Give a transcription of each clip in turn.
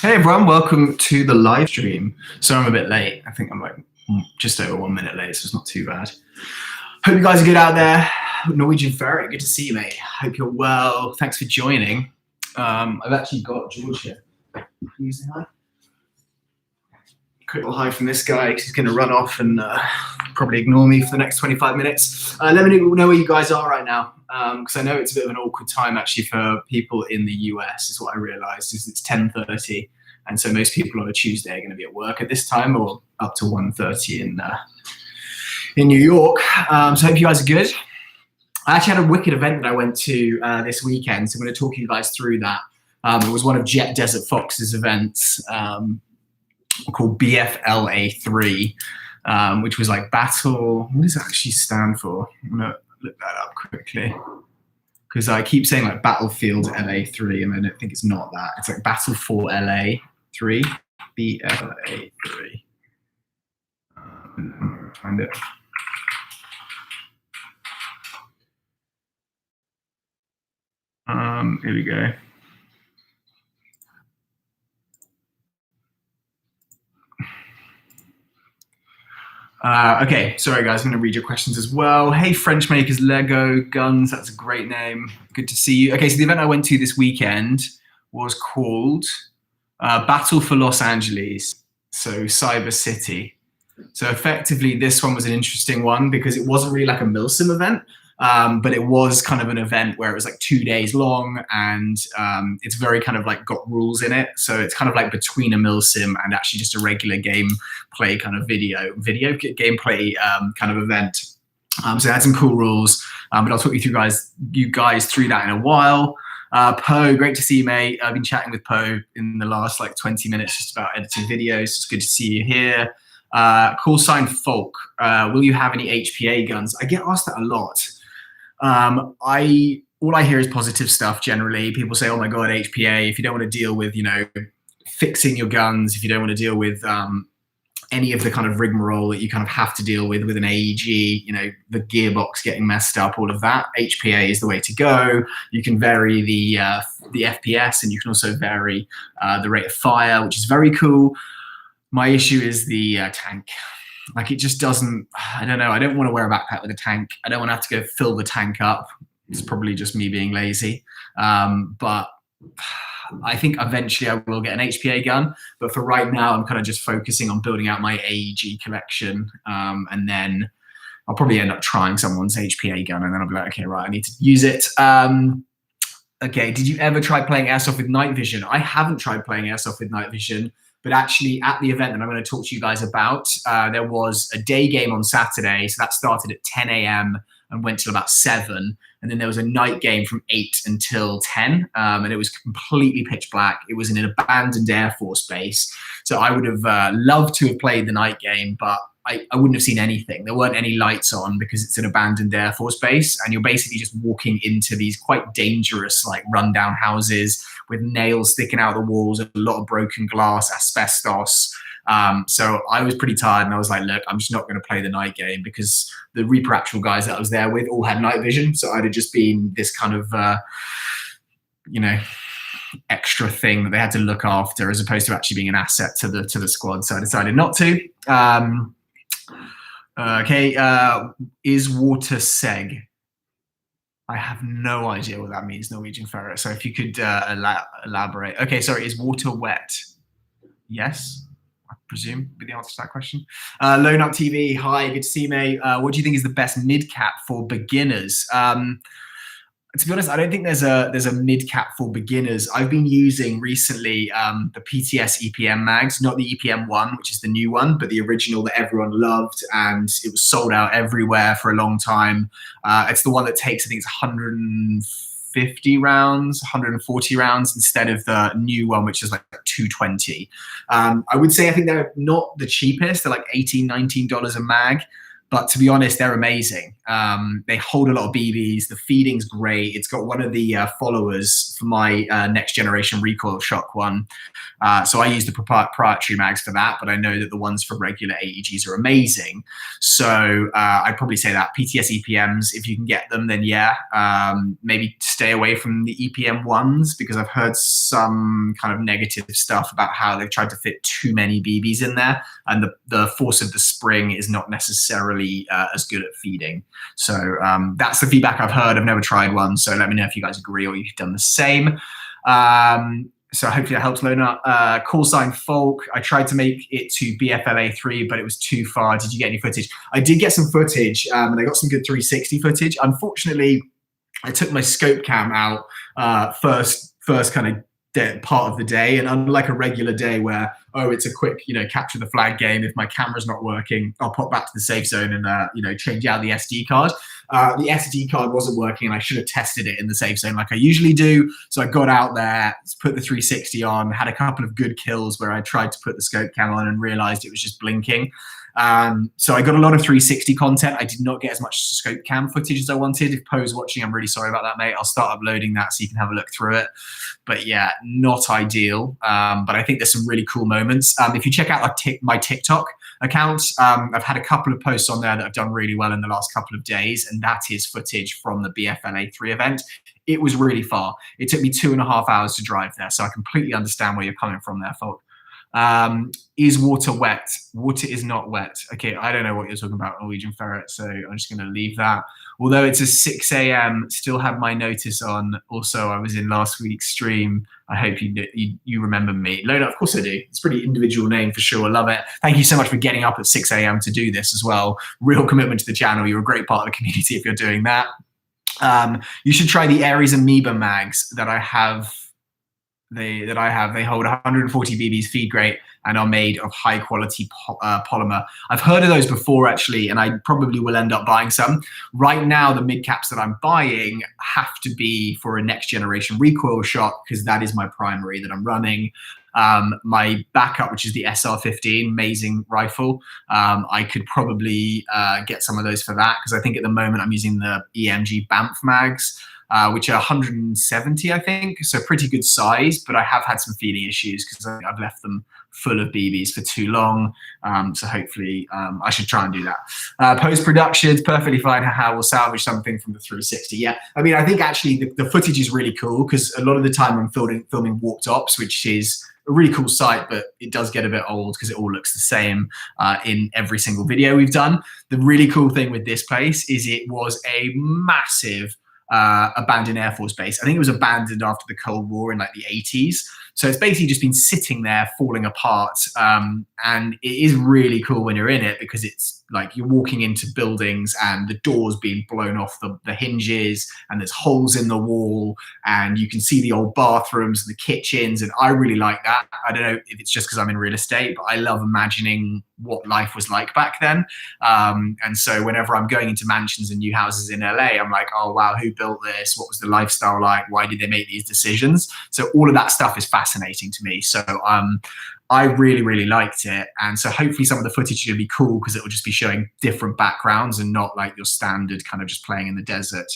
Hey everyone, welcome to the live stream. So I'm a bit late. I think I'm like just over 1 minute late, so it's not too bad. Hope you guys are good out there. Norwegian Ferret, good to see you, mate. Hope you're well. Thanks for joining. I've actually got George here. Can you say hi? Quick little hi from this guy, because he's going to run off and probably ignore me for the next 25 minutes. Let me know where you guys are right now, because I know it's a bit of an awkward time actually for people in the US, is what I realized, is it's 10:30, and so most people on a Tuesday are going to be at work at this time, or up to 1:30 in New York. So I hope you guys are good. I actually had a wicked event that I went to this weekend, so I'm going to talk you guys through that. It was one of Jet Desert Fox's events, called BFLA3, which was like battle. What does it actually stand for? I'm gonna look that up quickly, because I keep saying like Battlefield LA3, and I don't think it's not that. It's like Battle for LA3, BFLA3. Find it. Here we go. Okay, sorry guys, I'm going to read your questions as well. Hey, French Makers Lego Guns, that's a great name. Good to see you. Okay, so the event I went to this weekend was called Battle for Los Angeles, so Cyber City. So effectively, this one was an interesting one because it wasn't really like a Milsim event, but it was kind of an event where it was like 2 days long, and it's very kind of like got rules in it. So it's kind of like between a Milsim and actually just a regular gameplay kind of video gameplay kind of event. So it had some cool rules, but I'll talk you guys through that in a while. Poe, great to see you, mate. I've been chatting with Poe in the last like 20 minutes just about editing videos. It's good to see you here. Call sign Folk. Will you have any HPA guns? I get asked that a lot. All I hear is positive stuff generally. People say, oh my God, HPA, if you don't want to deal with, you know, fixing your guns, if you don't want to deal with any of the kind of rigmarole that you kind of have to deal with an AEG, you know, the gearbox getting messed up, all of that, HPA is the way to go. You can vary the FPS, and you can also vary the rate of fire, which is very cool. My issue is the tank. Like, it just doesn't, I don't know, I don't want to wear a backpack with a tank. I don't want to have to go fill the tank up. It's probably just me being lazy. But I think eventually I will get an HPA gun. But for right now, I'm kind of just focusing on building out my AEG collection. And then I'll probably end up trying someone's HPA gun, and then I'll be like, okay, right, I need to use it. Okay, did you ever try playing Airsoft with night vision? I haven't tried playing Airsoft with night vision. But actually, at the event that I'm going to talk to you guys about, there was a day game on Saturday. So that started at 10 a.m. and went till about 7. And then there was a night game from 8 until 10. And it was completely pitch black. It was in an abandoned Air Force base. So I would have loved to have played the night game, but I wouldn't have seen anything. There weren't any lights on because it's an abandoned Air Force base, and you're basically just walking into these quite dangerous, like, rundown houses with nails sticking out of the walls, a lot of broken glass, asbestos. So I was pretty tired, and I was like, look, I'm just not going to play the night game, because the Reaper Actual guys that I was there with all had night vision. So I'd have just been this kind of, you know, extra thing that they had to look after, as opposed to actually being an asset to the squad. So I decided not to. Okay, is water seg? I have no idea what that means, Norwegian Ferret. So if you could elaborate. Okay, sorry, is water wet? Yes, I presume would be the answer to that question. Lone Up TV, hi, good to see you, mate. What do you think is the best mid cap for beginners? To be honest, I don't think there's a mid cap for beginners. I've been using recently the PTS EPM mags, not the EPM 1, which is the new one, but the original that everyone loved, and it was sold out everywhere for a long time. It's the one that takes, I think it's 150 rounds, 140 rounds, instead of the new one, which is like 220. I would say I think they're not the cheapest. They're like $18, $19 a mag. But to be honest, they're amazing. They hold a lot of BBs. The feeding's great. It's got one of the followers for my next generation recoil shock one. So I use the proprietary mags for that, but I know that the ones for regular AEGs are amazing. So I'd probably say that PTS EPMs, if you can get them, then yeah, maybe stay away from the EPM ones, because I've heard some kind of negative stuff about how they've tried to fit too many BBs in there, and the force of the spring is not necessarily as good at feeding. So that's the feedback I've heard. I've never tried one, so let me know if you guys agree or you've done the same. So hopefully that helps, Lona. Call sign Folk. I tried to make it to BFLA 3, but it was too far. Did you get any footage? I did get some footage, and I got some good 360 footage. Unfortunately, I took my scope cam out first kind of part of the day, and unlike a regular day where, oh, it's a quick, capture the flag game, if my camera's not working, I'll pop back to the safe zone and change out the SD card. The SD card wasn't working, and I should have tested it in the safe zone like I usually do. So I got out there, put the 360 on, had a couple of good kills where I tried to put the scope cam on and realized it was just blinking. So I got a lot of 360 content. I did not get as much scope cam footage as I wanted. If Poe's watching, I'm really sorry about that, mate. I'll start uploading that so you can have a look through it. But yeah, not ideal. But I think there's some really cool moments. If you check out my TikTok account, I've had a couple of posts on there that have done really well in the last couple of days, and that is footage from the BFLA 3 event. It was really far. It took me 2.5 hours to drive there, so I completely understand where you're coming from there, Folk. Is water wet? Water is not wet. Okay, I don't know what you're talking about, Norwegian Ferret, so I'm just going to leave that. Although it's a 6 a.m., still have my notice on. Also, I was in last week's stream. I hope you remember me. Lona, of course I do. It's a pretty individual name for sure. Love it. Thank you so much for getting up at 6 a.m. to do this as well. Real commitment to the channel. You're a great part of the community if you're doing that. You should try the Aries Amoeba mags that I have. They hold 140 BBs, feed great, and are made of high quality polymer. I've heard of those before actually, and I probably will end up buying some. Right now, the mid caps that I'm buying have to be for a next generation recoil shot, because that is my primary that I'm running. My backup, which is the SR15, amazing rifle. I could probably get some of those for that, because I think at the moment I'm using the EMG Banff mags, which are 170, I think, so pretty good size, but I have had some feeding issues because I've left them full of BBs for too long. So hopefully I should try and do that. Post-production's perfectly fine. Haha, we'll salvage something from the 360. Yeah, I mean, I think actually the footage is really cool, because a lot of the time I'm filming warped ops, which is a really cool site, but it does get a bit old because it all looks the same in every single video we've done. The really cool thing with this place is it was a massive abandoned Air Force base. I think it was abandoned after the Cold War in like the 80s. So it's basically just been sitting there falling apart. And it is really cool when you're in it, because it's like you're walking into buildings and the doors being blown off the hinges, and there's holes in the wall, and you can see the old bathrooms and the kitchens. And I really like that. I don't know if it's just because I'm in real estate, but I love imagining what life was like back then. And so whenever I'm going into mansions and new houses in LA, I'm like, oh wow, who built this? What was the lifestyle like? Why did they make these decisions? So all of that stuff is fascinating to me. So I really, really liked it. And so hopefully some of the footage is going to be cool, because it will just be showing different backgrounds and not like your standard kind of just playing in the desert.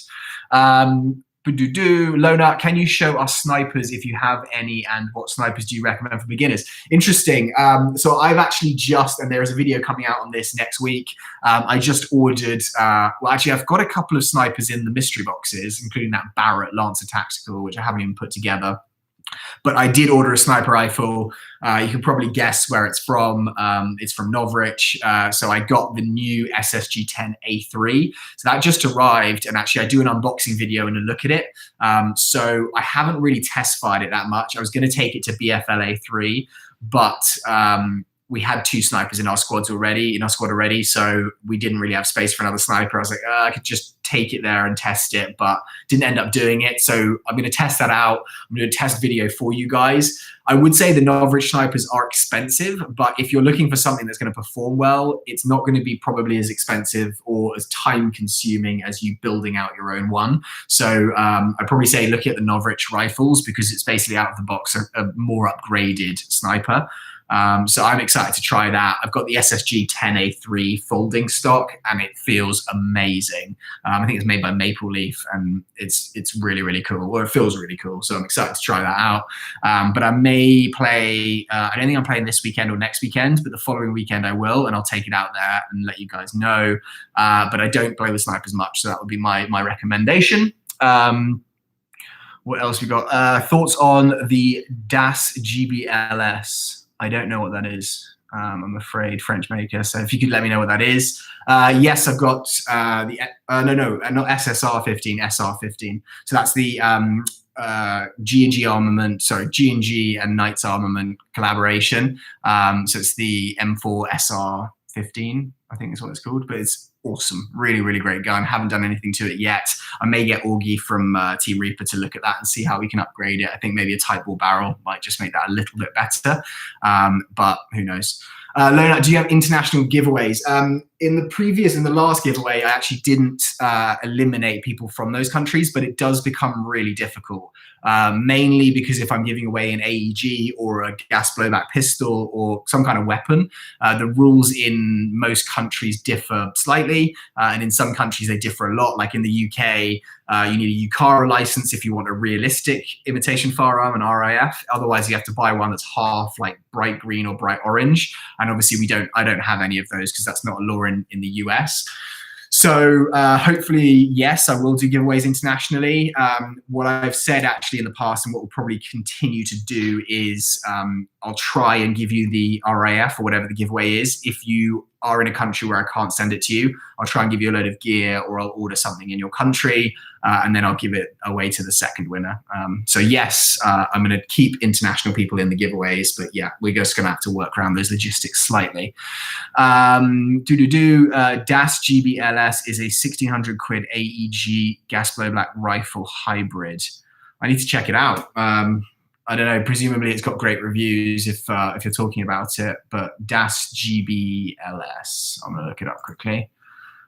Lona, can you show us snipers if you have any, and what snipers do you recommend for beginners? Interesting. So I've actually and there is a video coming out on this next week. I just ordered, well, actually I've got a couple of snipers in the mystery boxes, including that Barrett Lancer Tactical, which I haven't even put together. But I did order a sniper rifle. You can probably guess where it's from. It's from Novritsch. So I got the new SSG-10A3. So that just arrived, and actually I do an unboxing video and a look at it. So I haven't really test fired it that much. I was going to take it to BFLA 3, but we had 2 snipers in our squad already, so we didn't really have space for another sniper. I was like, I could just take it there and test it, but didn't end up doing it. So I'm going to test that out. I'm going to test video for you guys. I would say the Novritsch snipers are expensive, but if you're looking for something that's going to perform well, it's not going to be probably as expensive or as time consuming as you building out your own one. So I'd probably say look at the Novritsch rifles, because it's basically out of the box a more upgraded sniper. So I'm excited to try that. I've got the SSG 10A3 folding stock, and it feels amazing. I think it's made by Maple Leaf, and it's really, really cool. Or it feels really cool. So I'm excited to try that out. But I may play, I don't think I'm playing this weekend or next weekend, but the following weekend I will, and I'll take it out there and let you guys know. But I don't play with snipers much, so that would be my recommendation. What else we got? Thoughts on the Das GBLS? I don't know what that is. I'm afraid, French maker. So if you could let me know what that is. Yes, I've got not SSR 15, SR 15. So that's the G&G armament, sorry, G&G and Knights armament collaboration. So it's the M4 SR 15, I think is what it's called, but it's awesome. Really, really great gun. Haven't done anything to it yet. I may get Augie from Team Reaper to look at that and see how we can upgrade it. I think maybe a tight ball barrel might just make that a little bit better, but who knows. Lona, do you have international giveaways? In the last giveaway, I actually didn't eliminate people from those countries, but it does become really difficult. Mainly because if I'm giving away an AEG or a gas blowback pistol or some kind of weapon, the rules in most countries differ slightly, and in some countries they differ a lot. Like in the UK, you need a UCARA license if you want a realistic imitation firearm, an RIF. Otherwise, you have to buy one that's half like bright green or bright orange. And obviously, I don't have any of those because that's not a law in the US. So hopefully, yes, I will do giveaways internationally. What I've said actually in the past and what we'll probably continue to do is I'll try and give you the RAF or whatever the giveaway is. If you are in a country where I can't send it to you, I'll try and give you a load of gear, or I'll order something in your country, and then I'll give it away to the second winner. So yes, I'm going to keep international people in the giveaways, but yeah, we're just going to have to work around those logistics slightly. Das GBLS is a 1,600 quid AEG gas blowback rifle hybrid. I need to check it out. I don't know, presumably it's got great reviews if you're talking about it, but Das GBLS, I'm gonna look it up quickly.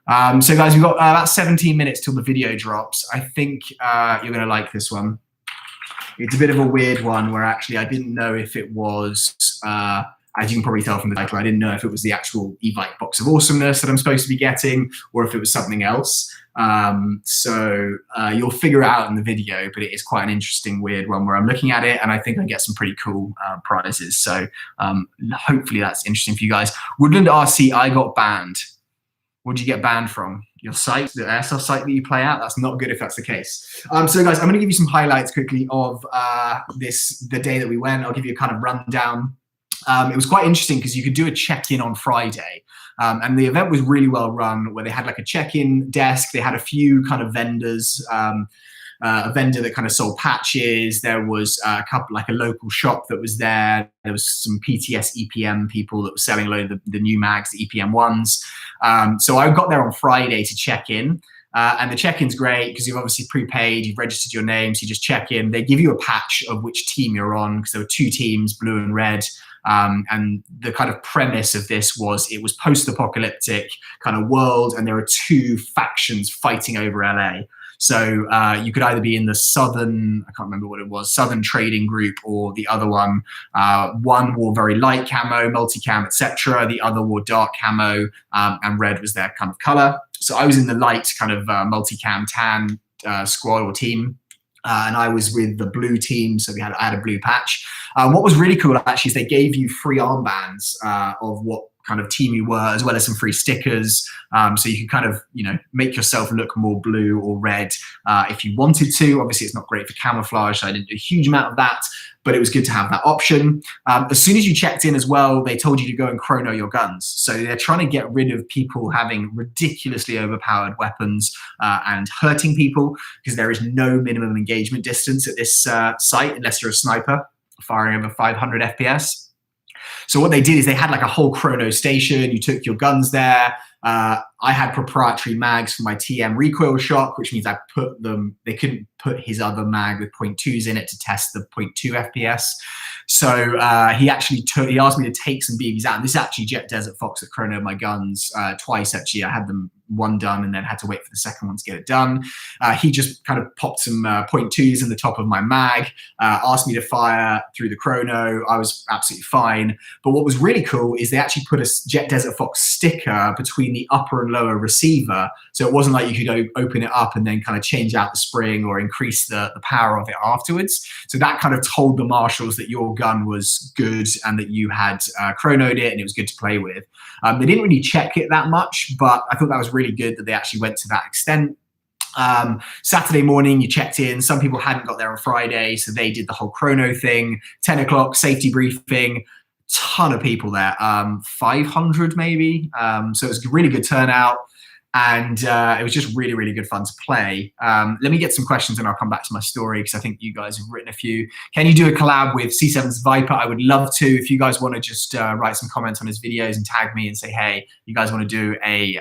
So guys, we've got about 17 minutes till the video drops. I think you're gonna like this one. It's a bit of a weird one where actually I didn't know if it was, as you can probably tell from the title, I didn't know if it was the actual Evite Box of Awesomeness that I'm supposed to be getting or if it was something else. So you'll figure it out in the video, but it is quite an interesting, weird one where I'm looking at it and I think I get some pretty cool prizes. So hopefully that's interesting for you guys. Woodland RC, I got banned. What did you get banned from? Your site, the Airsoft site that you play at? That's not good if that's the case. So guys, I'm gonna give you some highlights quickly of the day that we went. I'll give you a kind of rundown. It was quite interesting because you could do a check-in on Friday. And the event was really well run, where they had like a check-in desk. They had a few kind of vendors, a vendor that kind of sold patches. There was a couple, like a local shop that was there. There was some PTS EPM people that were selling a load of the new mags, the EPM ones. So I got there on Friday to check in. And the check-in's great because you've obviously prepaid, you've registered your name, so you just check in. They give you a patch of which team you're on because there were two teams, blue and red. And the kind of premise of this was it was post-apocalyptic kind of world, and there are two factions fighting over LA. So you could either be in the southern, I can't remember what it was, southern trading group, or the other one. One wore very light camo, multicam, etc. The other wore dark camo, and red was their kind of color. So I was in the light kind of multicam tan squad or team. And I was with the blue team, so I had a blue patch. What was really cool actually is they gave you free armbands of what kind of team you were, as well as some free stickers. So you could kind of, make yourself look more blue or red if you wanted to. Obviously, it's not great for camouflage, so I didn't do a huge amount of that, but it was good to have that option. As soon as you checked in as well, they told you to go and chrono your guns. So they're trying to get rid of people having ridiculously overpowered weapons and hurting people, because there is no minimum engagement distance at this site unless you're a sniper firing over 500 FPS. So what they did is they had like a whole chrono station. You took your guns there. I had proprietary mags for my TM recoil shock, which means they couldn't put his other mag with 0.2s in it to test the 0.2 FPS. So he asked me to take some BBs out. And this actually Jet Desert Fox that chronoed my guns twice, actually. I had them one done and then had to wait for the second one to get it done. He just kind of popped some 0.2s in the top of my mag, asked me to fire through the chrono. I was absolutely fine. But what was really cool is they actually put a Jet Desert Fox sticker between the upper and lower receiver. So it wasn't like you could open it up and then kind of change out the spring or increase the power of it afterwards. So that kind of told the marshals that your gun was good and that you had chronoed it and it was good to play with. They didn't really check it that much, but I thought that was really good that they actually went to that extent. Saturday morning, you checked in. Some people hadn't got there on Friday, so they did the whole chrono thing. 10 o'clock, safety briefing. Ton of people there, 500 maybe. So it was a really good turnout. And it was just really, really good fun to play. Let me get some questions and I'll come back to my story because I think you guys have written a few. Can you do a collab with C7's Viper? I would love to. If you guys want to just write some comments on his videos and tag me and say, hey, you guys want to do a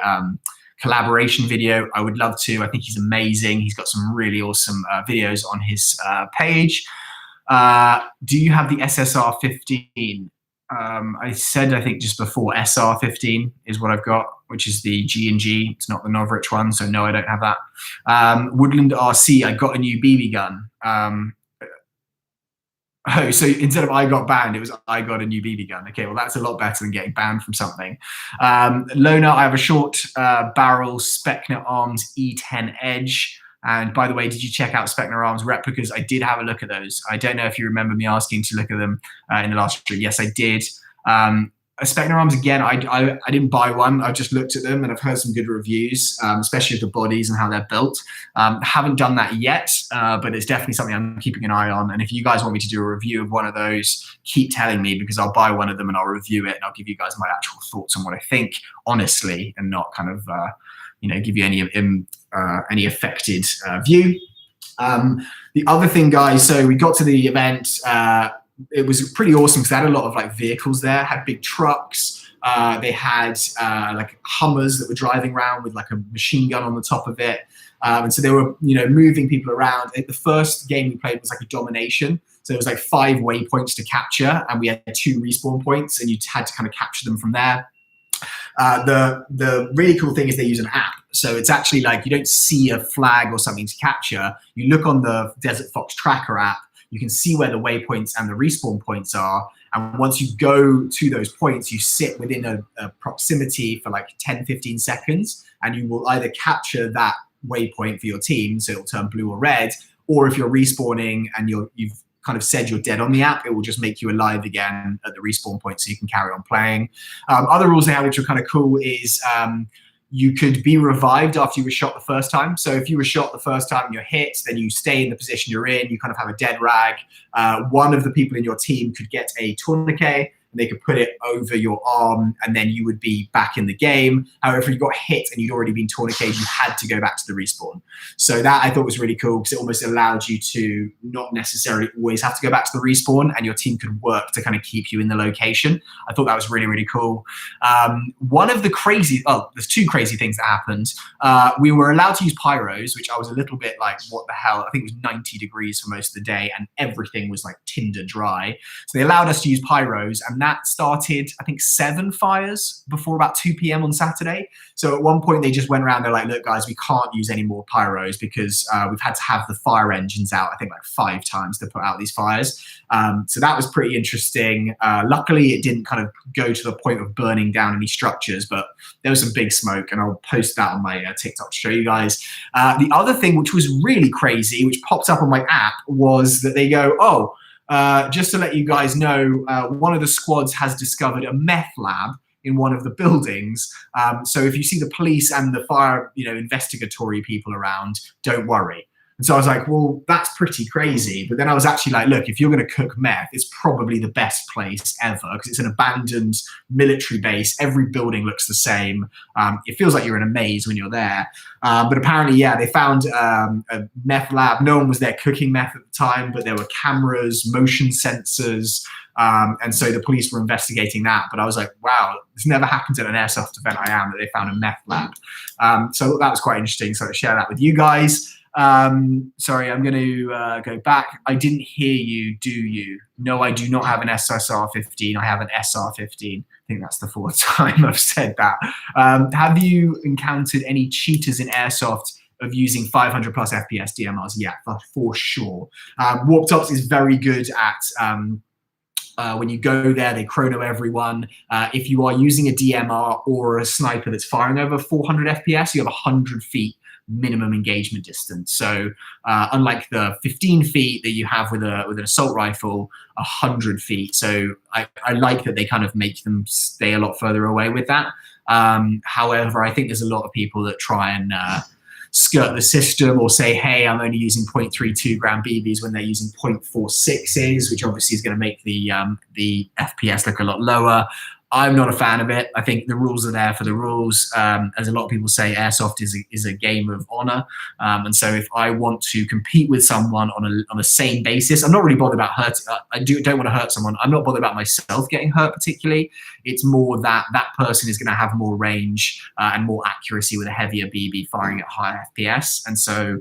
collaboration video, I would love to. I think he's amazing. He's got some really awesome videos on his page. Do you have the SSR 15? I said, I think just before, SR 15 is what I've got, which is the G&G. It's not the Novrich one, so no, I don't have that. Woodland RC, I got a new BB gun. Oh, so instead of I got banned, it was I got a new BB gun. Okay, well, that's a lot better than getting banned from something. Lona, I have a short barrel Spectre Arms E10 Edge. And by the way, did you check out Spectre Arms replicas? I did have a look at those. I don't know if you remember me asking to look at them in the last stream. Yes, I did. Spectre Arms, again, I didn't buy one. I've just looked at them and I've heard some good reviews, especially of the bodies and how they're built. Haven't done that yet, but it's definitely something I'm keeping an eye on. And if you guys want me to do a review of one of those, keep telling me because I'll buy one of them and I'll review it and I'll give you guys my actual thoughts on what I think, honestly, and not kind of, give you any affected view. The other thing, guys, so we got to the event. It was pretty awesome because they had a lot of like vehicles there, had big trucks. They had like Hummers that were driving around with like a machine gun on the top of it. And so they were, moving people around. The first game we played was like a domination. So it was like 5 waypoints to capture and we had 2 respawn points and you had to kind of capture them from there. The really cool thing is they use an app. So it's actually like you don't see a flag or something to capture. You look on the Desert Fox Tracker app, you can see where the waypoints and the respawn points are. And once you go to those points, you sit within a proximity for like 10, 15 seconds, and you will either capture that waypoint for your team, so it'll turn blue or red, or if you're respawning and you've kind of said you're dead on the app, it will just make you alive again at the respawn point so you can carry on playing. Other rules they have which are kind of cool is you could be revived after you were shot the first time. So if you were shot the first time and you're hit, then you stay in the position you're in, you kind of have a dead rag. One of the people in your team could get a tourniquet, and they could put it over your arm and then you would be back in the game. However, if you got hit and you'd already been tourniqueted, you had to go back to the respawn. So that I thought was really cool because it almost allowed you to not necessarily always have to go back to the respawn and your team could work to kind of keep you in the location. I thought that was really, really cool. One of the there's 2 crazy things that happened. We were allowed to use pyros, which I was a little bit like, what the hell? I think it was 90 degrees for most of the day and everything was like tinder dry. So they allowed us to use pyros, and that started, I think, 7 fires before about 2 p.m. on Saturday. So at one point they just went around, they're like, look guys, we can't use any more pyros because we've had to have the fire engines out, I think like 5 times to put out these fires. So that was pretty interesting. Luckily it didn't kind of go to the point of burning down any structures, but there was some big smoke and I'll post that on my TikTok to show you guys. The other thing which was really crazy, which popped up on my app, was that they go, just to let you guys know, one of the squads has discovered a meth lab in one of the buildings. So if you see the police and the fire, investigatory people around, don't worry. And so I was like, well, that's pretty crazy. But then I was actually like, look, if you're going to cook meth, it's probably the best place ever because it's an abandoned military base. Every building looks the same. It feels like you're in a maze when you're there. But apparently, yeah, they found a meth lab. No one was there cooking meth at the time, but there were cameras, motion sensors, And so the police were investigating that. But I was like, wow, this never happened at an airsoft event that they found a meth lab. So that was quite interesting. So I share that with you guys. Sorry, I'm going to go back. I didn't hear you, do you? No, I do not have an SSR-15. I have an SR-15. I think that's the fourth time I've said that. Have you encountered any cheaters in airsoft of using 500 plus FPS DMRs? Yeah, for sure. Warped Ops is very good at when you go there, they chrono everyone. If you are using a DMR or a sniper that's firing over 400 FPS, you have 100 feet minimum engagement distance. So unlike the 15 feet that you have with an assault rifle, 100 feet. So I like that they kind of make them stay a lot further away with that. However, I think there's a lot of people that try and skirt the system or say, hey, I'm only using 0.32 gram BBs when they're using 0.46s, which obviously is going to make the FPS look a lot lower. I'm not a fan of it. I think the rules are there for the rules. As a lot of people say, airsoft is a game of honor. And so if I want to compete with someone on a same basis, I'm not really bothered about hurting. I don't want to hurt someone. I'm not bothered about myself getting hurt particularly. It's more that that person is going to have more range and more accuracy with a heavier BB firing at higher FPS. And so,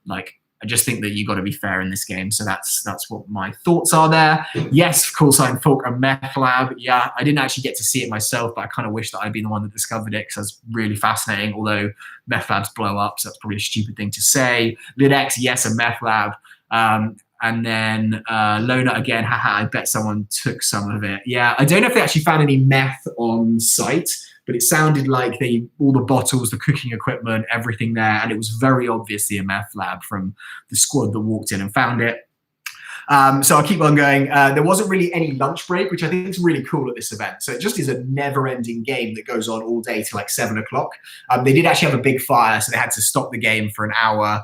like, I just think that you got to be fair in this game. So that's what my thoughts are there. Yes, call sign Folk and Meth Lab. Yeah, I didn't actually get to see it myself, but I kind of wish that I'd been the one that discovered it because that's really fascinating. Although meth labs blow up, so that's probably a stupid thing to say. LidX, yes, a meth lab. And then Lona again, haha, I bet someone took some of it. Yeah, I don't know if they actually found any meth on site, but it sounded like all the bottles, the cooking equipment, everything there, and it was very obviously a meth lab from the squad that walked in and found it. So I'll keep on going. There wasn't really any lunch break, which I think is really cool at this event. So it just is a never-ending game that goes on all day till like 7 o'clock. They did actually have a big fire, so they had to stop the game for an hour,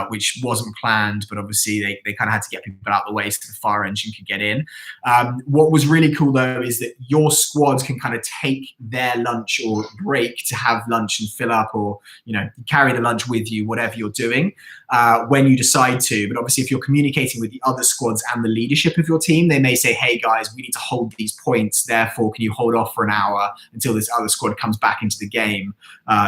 which wasn't planned, but obviously they kind of had to get people out of the way so the fire engine could get in. What was really cool though is that your squads can kind of take their lunch or break to have lunch and fill up, or carry the lunch with you, whatever you're doing, when you decide to. But obviously if you're communicating with the other squads and the leadership of your team, they may say, hey guys, we need to hold these points, therefore can you hold off for an hour until this other squad comes back into the game,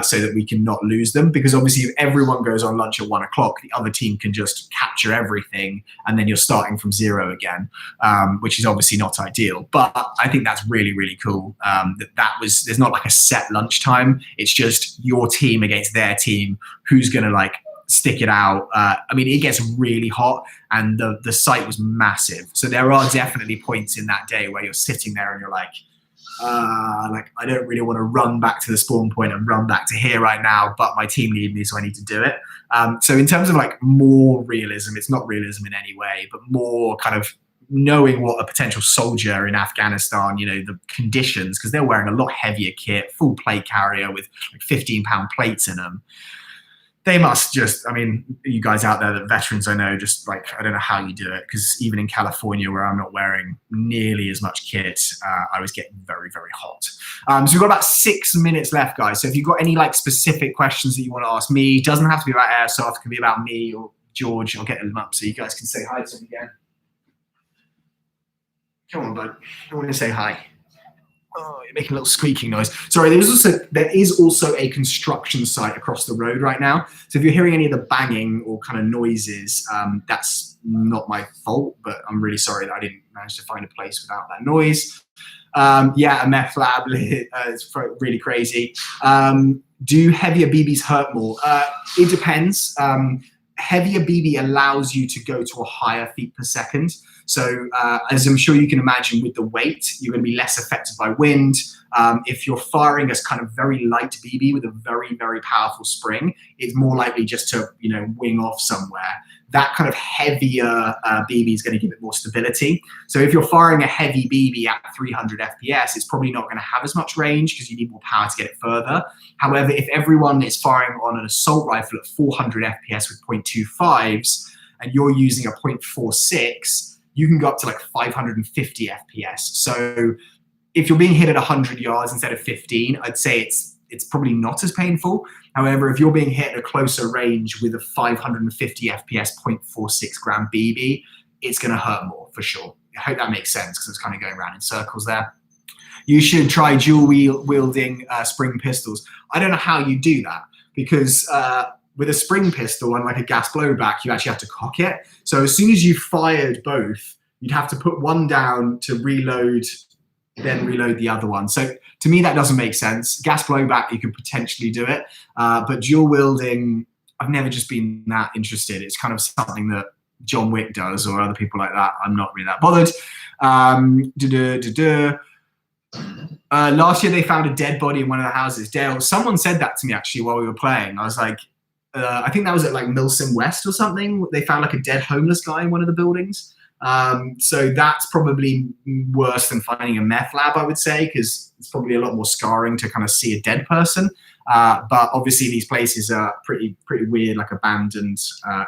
so that we can not lose them. Because obviously if everyone goes on lunch at 1 o'clock, the other team can just capture everything and then you're starting from zero again, which is obviously not ideal. But I think that's really, really cool. There's not like a set lunchtime, it's just your team against their team, who's gonna like stick it out. I mean, it gets really hot and the site was massive. So there are definitely points in that day where you're sitting there and you're like I don't really want to run back to the spawn point and run back to here right now, but my team need me, so I need to do it. So in terms of like more realism, it's not realism in any way, but more kind of knowing what a potential soldier in Afghanistan, the conditions, because they're wearing a lot heavier kit, full plate carrier with like 15-pound plates in them. They must just, I mean, you guys out there, the veterans I know, just like, I don't know how you do it, because even in California where I'm not wearing nearly as much kit, I was getting very, very hot. So we've got about 6 minutes left, guys. So if you've got any like specific questions that you want to ask me, it doesn't have to be about airsoft, it can be about me or George. I'll get them up so you guys can say hi to them again. Come on, bud. I want to say hi. Oh, you're making a little squeaking noise. Sorry, there is also a construction site across the road right now. So if you're hearing any of the banging or kind of noises, that's not my fault, but I'm really sorry that I didn't manage to find a place without that noise. Yeah, a meth lab, it's really crazy. Do heavier BBs hurt more? It depends. Heavier BB allows you to go to a higher feet per second. So as I'm sure you can imagine, with the weight, you're going to be less affected by wind. If you're firing a kind of very light BB with a very, very powerful spring, it's more likely just to, wing off somewhere. That kind of heavier BB is going to give it more stability. So if you're firing a heavy BB at 300 FPS, it's probably not going to have as much range because you need more power to get it further. However, if everyone is firing on an assault rifle at 400 FPS with 0.25s and you're using a 0.46, you can go up to like 550 FPS. So if you're being hit at 100 yards instead of 15, I'd say it's probably not as painful. However, if you're being hit at a closer range with a 550 FPS 0.46 gram BB, it's going to hurt more for sure. I hope that makes sense because it's kind of going around in circles there. You should try dual wielding spring pistols. I don't know how you do that because with a spring pistol and like a gas blowback, you actually have to cock it. So as soon as you fired both, you'd have to put one down to reload, then reload the other one. So to me, that doesn't make sense. Gas blowback, you could potentially do it. But dual wielding, I've never just been that interested. It's kind of something that John Wick does or other people like that. I'm not really that bothered. Last year they found a dead body in one of the houses. Dale, someone said that to me actually while we were playing. I was like, I think that was at like Milsom West or something. They found like a dead homeless guy in one of the buildings. So that's probably worse than finding a meth lab, I would say, because it's probably a lot more scarring to kind of see a dead person. But obviously these places are pretty weird, like abandoned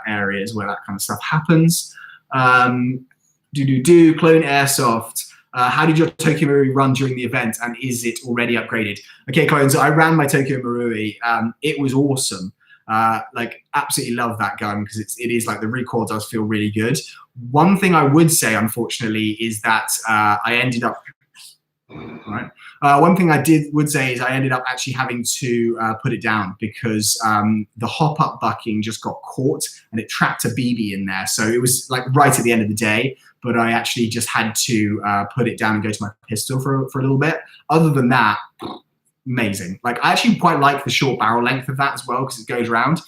areas where that kind of stuff happens. Clone Airsoft. How did your Tokyo Marui run during the event, and is it already upgraded? Okay, Clone, so I ran my Tokyo Marui. It was awesome. Like absolutely love that gun because it is like the recoil does feel really good. One thing I would say, unfortunately, is that I ended up. Right. One thing would say is I ended up actually having to put it down because the hop-up bucking just got caught and it trapped a BB in there. So it was like right at the end of the day, but I actually just had to put it down and go to my pistol for a little bit. Other than that, amazing. Like I actually quite like the short barrel length of that as well because it goes around.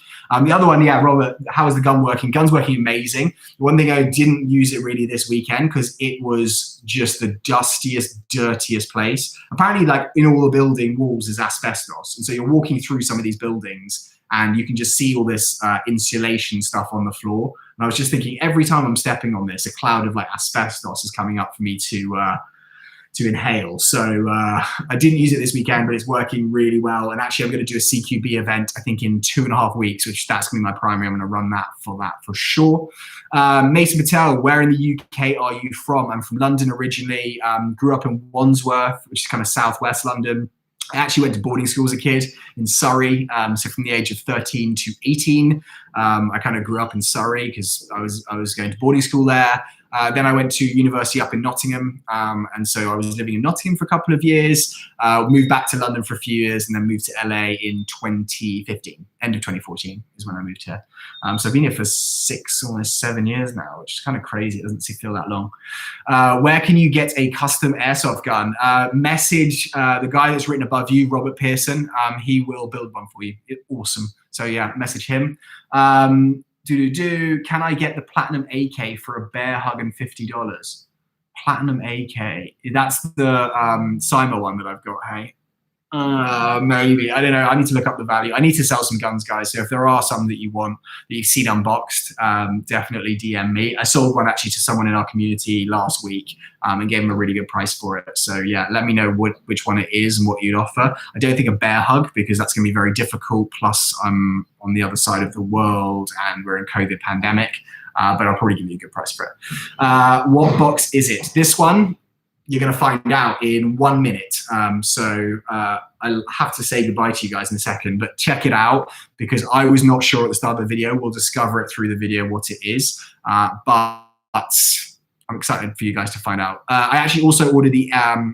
The other one, yeah, Robert, how is the gun working? Gun's working amazing. One thing I didn't use it really this weekend because it was just the dustiest, dirtiest place. Apparently, like in all the building walls is asbestos. And so you're walking through some of these buildings and you can just see all this insulation stuff on the floor. And I was just thinking every time I'm stepping on this, a cloud of like asbestos is coming up for me to inhale. So I didn't use it this weekend, but it's working really well. And actually I'm going to do a CQB event, I think in 2.5 weeks, which that's going to be my primary. I'm going to run that for sure. Mason Patel, where in the UK are you from? I'm from London originally, grew up in Wandsworth, which is kind of southwest London. I actually went to boarding school as a kid in Surrey. So from the age of 13 to 18, I kind of grew up in Surrey because I was going to boarding school there. Then I went to university up in Nottingham. And so I was living in Nottingham for a couple of years, moved back to London for a few years, and then moved to LA in 2015. End of 2014 is when I moved here. So I've been here for 6, almost 7 years now, which is kind of crazy. It doesn't feel that long. Where can you get a custom airsoft gun? Message the guy that's written above you, Robert Pearson. He will build one for you. Awesome. So yeah, message him. Can I get the Platinum AK for a bear hug and $50? Platinum AK. That's the Cyma one that I've got, hey? Maybe. I don't know. I need to look up the value. I need to sell some guns, guys. So if there are some that you want, that you've seen unboxed, definitely DM me. I sold one actually to someone in our community last week and gave him a really good price for it. So yeah, let me know which one it is and what you'd offer. I don't think a bear hug because that's going to be very difficult. Plus I'm on the other side of the world and we're in COVID pandemic, but I'll probably give you a good price for it. What box is it? This one, you're going to find out in 1 minute. So I'll have to say goodbye to you guys in a second, but check it out because I was not sure at the start of the video. We'll discover it through the video what it is, but I'm excited for you guys to find out. I actually also ordered the Airsoft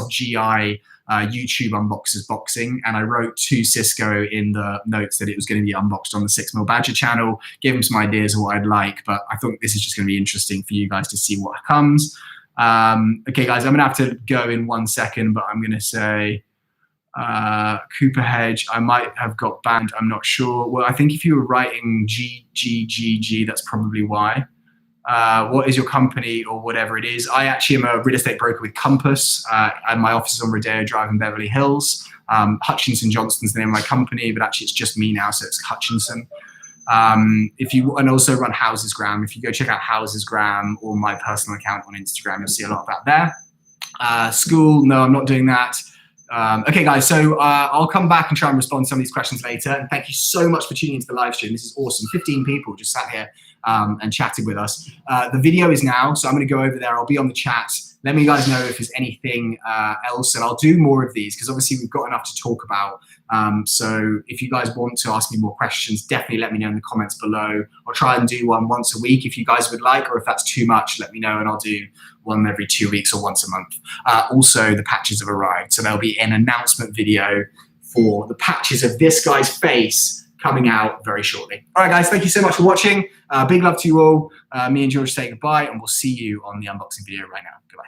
GI YouTube unboxers boxing, and I wrote to Cisco in the notes that it was going to be unboxed on the 6mm Badger channel, gave him some ideas of what I'd like, but I thought this is just going to be interesting for you guys to see what comes. Okay, guys, I'm going to have to go in 1 second, but I'm going to say Cooper Hedge, I might have got banned, I'm not sure. Well, I think if you were writing GGGG, that's probably why. What is your company or whatever it is? I actually am a real estate broker with Compass, and my office is on Rodeo Drive in Beverly Hills. Hutchinson Johnston's the name of my company, but actually it's just me now, so it's Hutchinson. And also run Housesgram. If you go check out Housesgram or my personal account on Instagram, you'll see a lot of that there. School, no, I'm not doing that. Okay, guys, so I'll come back and try and respond to some of these questions later. And thank you so much for tuning into the live stream. This is awesome. 15 people just sat here and chatted with us. The video is now, so I'm going to go over there. I'll be on the chat. Let me guys know if there's anything else, and I'll do more of these because obviously we've got enough to talk about. So if you guys want to ask me more questions, definitely let me know in the comments below. I'll try and do one once a week if you guys would like, or if that's too much, let me know and I'll do one every 2 weeks or once a month. Also, the patches have arrived, so there'll be an announcement video for the patches of this guy's face coming out very shortly. All right, guys, thank you so much for watching. Big love to you all. Me and George say goodbye, and we'll see you on the unboxing video right now. Goodbye.